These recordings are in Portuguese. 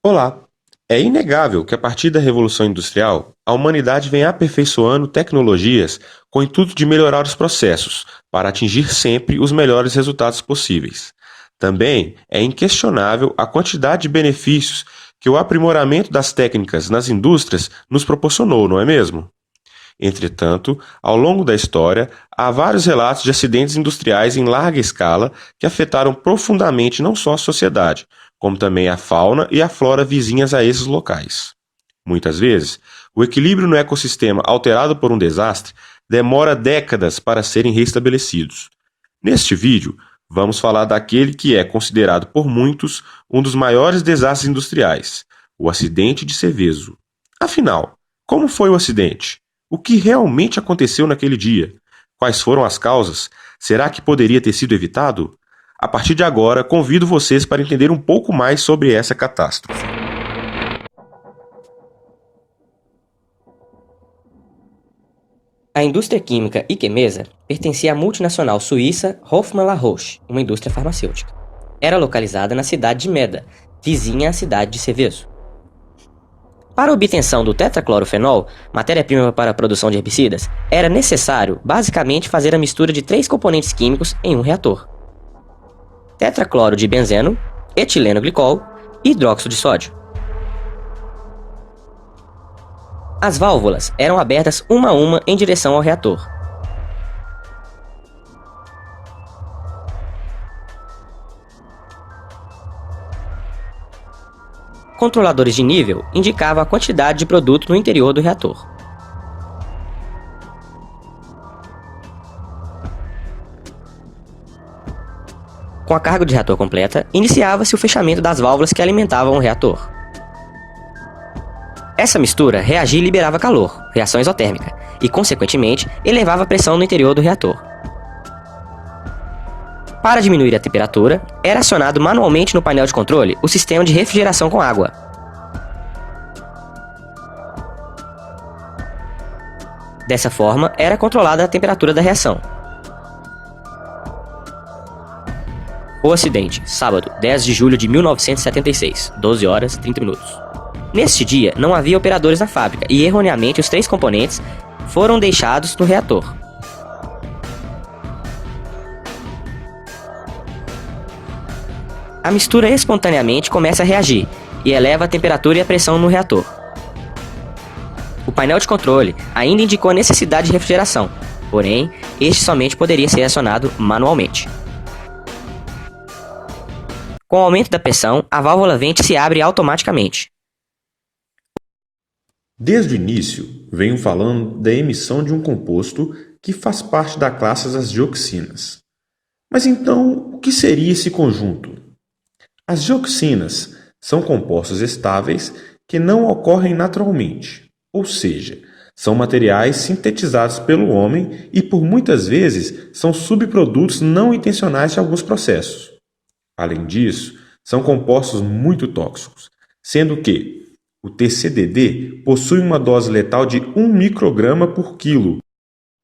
Olá! É inegável que a partir da Revolução Industrial, a humanidade vem aperfeiçoando tecnologias com o intuito de melhorar os processos, para atingir sempre os melhores resultados possíveis. Também é inquestionável a quantidade de benefícios que o aprimoramento das técnicas nas indústrias nos proporcionou, não é mesmo? Entretanto, ao longo da história, há vários relatos de acidentes industriais em larga escala que afetaram profundamente não só a sociedade, como também a fauna e a flora vizinhas a esses locais. Muitas vezes, o equilíbrio no ecossistema alterado por um desastre demora décadas para serem restabelecidos. Neste vídeo, vamos falar daquele que é considerado por muitos um dos maiores desastres industriais, o acidente de Seveso. Afinal, como foi o acidente? O que realmente aconteceu naquele dia? Quais foram as causas? Será que poderia ter sido evitado? A partir de agora, convido vocês para entender um pouco mais sobre essa catástrofe. A indústria química Iquemesa pertencia à multinacional suíça Hoffmann-La Roche, uma indústria farmacêutica. Era localizada na cidade de Meda, vizinha à cidade de Seveso. Para a obtenção do tetraclorofenol, matéria-prima para a produção de herbicidas, era necessário, basicamente, fazer a mistura de 3 componentes químicos em um reator: tetracloro de benzeno, etileno glicol e hidróxido de sódio. As válvulas eram abertas uma a uma em direção ao reator. Controladores de nível indicavam a quantidade de produto no interior do reator. Com a carga de reator completa, iniciava-se o fechamento das válvulas que alimentavam o reator. Essa mistura reagia e liberava calor, reação isotérmica, e, consequentemente, elevava a pressão no interior do reator. Para diminuir a temperatura, era acionado manualmente no painel de controle o sistema de refrigeração com água. Dessa forma, era controlada a temperatura da reação. O acidente, sábado, 10 de julho de 1976, 12 horas 30 minutos. Neste dia, não havia operadores na fábrica e, erroneamente, os 3 componentes foram deixados no reator. A mistura espontaneamente começa a reagir e eleva a temperatura e a pressão no reator. O painel de controle ainda indicou a necessidade de refrigeração, porém, este somente poderia ser acionado manualmente. Com o aumento da pressão, a válvula vente se abre automaticamente. Desde o início, venho falando da emissão de um composto que faz parte da classe das dioxinas. Mas então, o que seria esse conjunto? As dioxinas são compostos estáveis que não ocorrem naturalmente, ou seja, são materiais sintetizados pelo homem e por muitas vezes são subprodutos não intencionais de alguns processos. Além disso, são compostos muito tóxicos, sendo que o TCDD possui uma dose letal de 1 micrograma por quilo,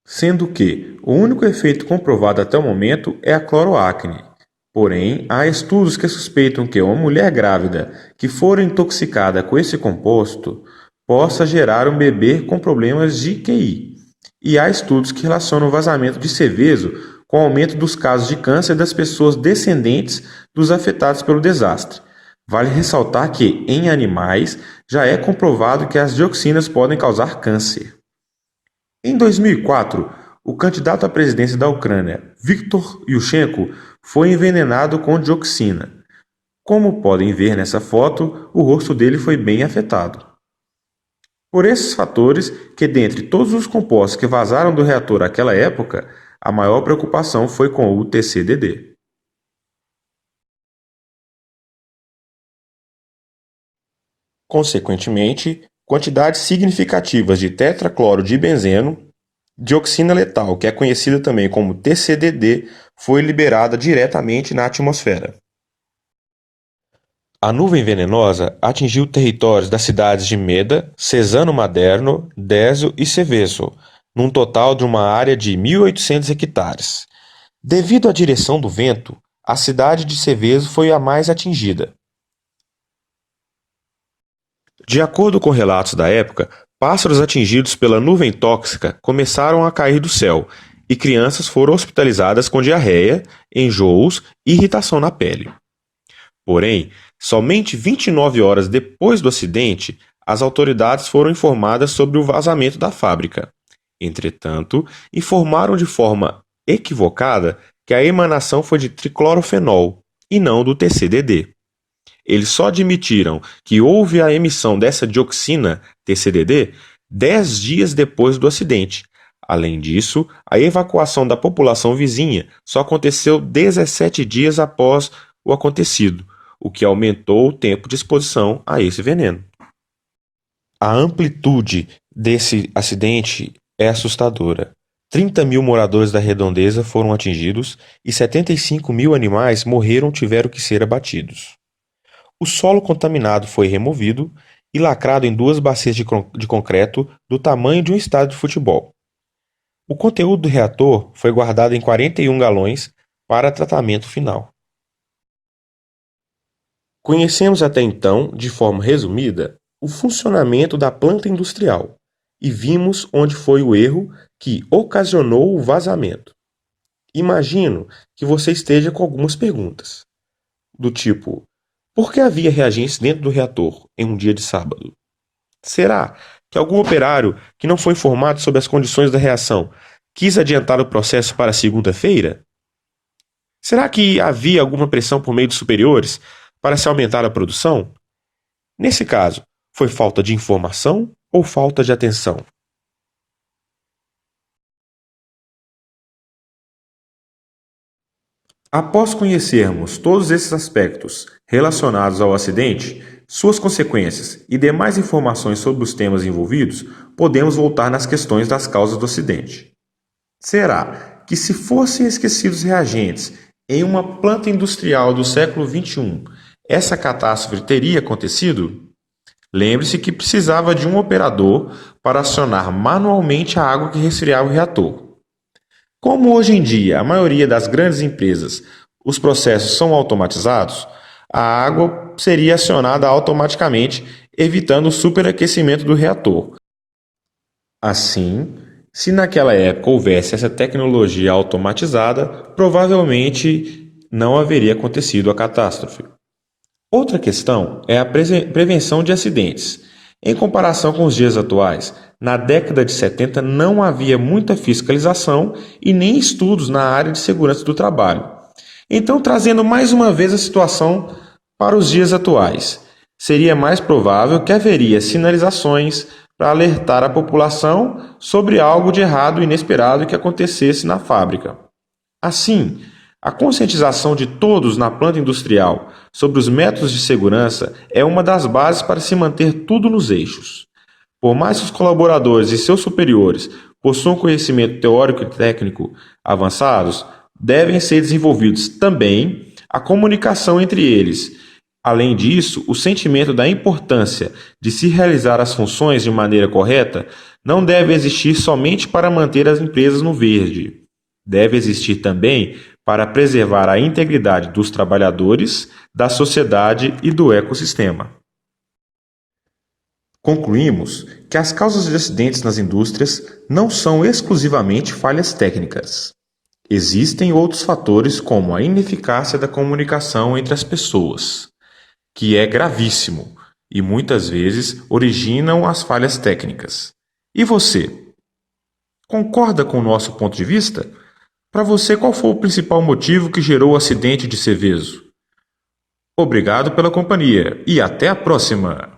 sendo que o único efeito comprovado até o momento é a cloroacne. Porém, há estudos que suspeitam que uma mulher grávida que for intoxicada com esse composto possa gerar um bebê com problemas de QI. E há estudos que relacionam o vazamento de Seveso com o aumento dos casos de câncer das pessoas descendentes dos afetados pelo desastre. Vale ressaltar que, em animais, já é comprovado que as dioxinas podem causar câncer. Em 2004, o candidato à presidência da Ucrânia, Viktor Yushchenko, foi envenenado com dioxina. Como podem ver nessa foto, o rosto dele foi bem afetado. Por esses fatores, que dentre todos os compostos que vazaram do reator naquela época, a maior preocupação foi com o TCDD. Consequentemente, quantidades significativas de tetracloro de benzeno, dioxina letal, que é conhecida também como TCDD, foi liberada diretamente na atmosfera. A nuvem venenosa atingiu territórios das cidades de Meda, Cesano Maderno, Desio e Seveso, num total de uma área de 1.800 hectares. Devido à direção do vento, a cidade de Seveso foi a mais atingida. De acordo com relatos da época, pássaros atingidos pela nuvem tóxica começaram a cair do céu e crianças foram hospitalizadas com diarreia, enjoos e irritação na pele. Porém, somente 29 horas depois do acidente, as autoridades foram informadas sobre o vazamento da fábrica. Entretanto, informaram de forma equivocada que a emanação foi de triclorofenol e não do TCDD. Eles só admitiram que houve a emissão dessa dioxina, TCDD, 10 dias depois do acidente. Além disso, a evacuação da população vizinha só aconteceu 17 dias após o acontecido, o que aumentou o tempo de exposição a esse veneno. A amplitude desse acidente é assustadora. 30 mil moradores da redondeza foram atingidos e 75 mil animais morreram ou tiveram que ser abatidos. O solo contaminado foi removido e lacrado em 2 bacias de concreto do tamanho de um estádio de futebol. O conteúdo do reator foi guardado em 41 galões para tratamento final. Conhecemos até então, de forma resumida, o funcionamento da planta industrial e vimos onde foi o erro que ocasionou o vazamento. Imagino que você esteja com algumas perguntas, do tipo: por que havia reagentes dentro do reator em um dia de sábado? Será que algum operário que não foi informado sobre as condições da reação quis adiantar o processo para segunda-feira? Será que havia alguma pressão por meio dos superiores para se aumentar a produção? Nesse caso, foi falta de informação ou falta de atenção? Após conhecermos todos esses aspectos relacionados ao acidente, suas consequências e demais informações sobre os temas envolvidos, podemos voltar nas questões das causas do acidente. Será que, se fossem esquecidos reagentes em uma planta industrial do século XXI, essa catástrofe teria acontecido? Lembre-se que precisava de um operador para acionar manualmente a água que resfriava o reator. Como hoje em dia a maioria das grandes empresas os processos são automatizados, a água seria acionada automaticamente, evitando o superaquecimento do reator. Assim, se naquela época houvesse essa tecnologia automatizada, provavelmente não haveria acontecido a catástrofe. Outra questão é a prevenção de acidentes. Em comparação com os dias atuais, na década de 70 não havia muita fiscalização e nem estudos na área de segurança do trabalho. Então, trazendo mais uma vez a situação para os dias atuais, seria mais provável que haveria sinalizações para alertar a população sobre algo de errado e inesperado que acontecesse na fábrica. Assim, a conscientização de todos na planta industrial sobre os métodos de segurança é uma das bases para se manter tudo nos eixos. Por mais que os colaboradores e seus superiores possuam conhecimento teórico e técnico avançados, devem ser desenvolvidos também a comunicação entre eles. Além disso, o sentimento da importância de se realizar as funções de maneira correta não deve existir somente para manter as empresas no verde. Deve existir também para preservar a integridade dos trabalhadores, da sociedade e do ecossistema. Concluímos que as causas de acidentes nas indústrias não são exclusivamente falhas técnicas. Existem outros fatores, como a ineficácia da comunicação entre as pessoas, que é gravíssimo e muitas vezes originam as falhas técnicas. E você? Concorda com o nosso ponto de vista? Para você, qual foi o principal motivo que gerou o acidente de Seveso? Obrigado pela companhia e até a próxima!